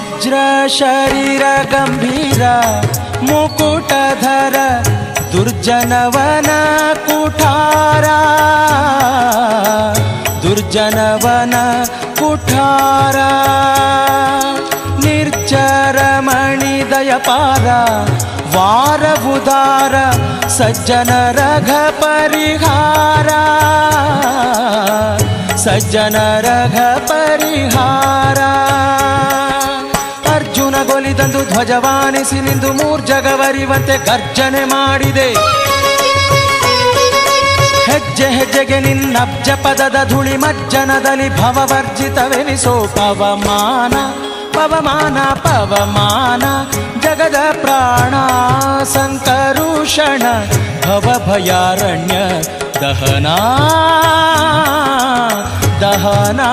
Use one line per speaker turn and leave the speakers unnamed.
ವಜ್ರ ಶರೀರ ಗಂಭೀರ ಮುಕುಟಧರ ದುರ್ಜನವನ ಕುಠಾರ ದುರ್ಜನವನ ಕುಠಾರ ನಿರ್ಜರ ಮಣಿದಯಪಾರ ವಾರಬುಧಾರ ಸಜ್ಜನ ರಘ ಪರಿಹಾರ ಸಜ್ಜನ ರಘ ಪರಿಹಾರ ಅರ್ಜುನ ಗೊಲಿದಂದು ಧ್ವಜವಾನಿಸಿ ನಿಂದು ಮೂರ್ಜಗವರಿವಂತೆ ಗರ್ಜನೆ ಮಾಡಿದೆ ಹೆಜ್ಜೆ ಹೆಜ್ಜೆಗೆ ನಿನ್ನಬ್ಜ ಪದದ ಧೂಳಿ ಮಜ್ಜನದಲ್ಲಿ ಭವವರ್ಜಿತವೆನಿಸೋ ಪವಮಾನ ಪವಮಾನ ಪವಮಾನ ಜಗದ ಪ್ರಾಣ ಸಂಕರುಷಣ ಭವಭಯಾರಣ್ಯ ದಹನಾ ದಹನಾ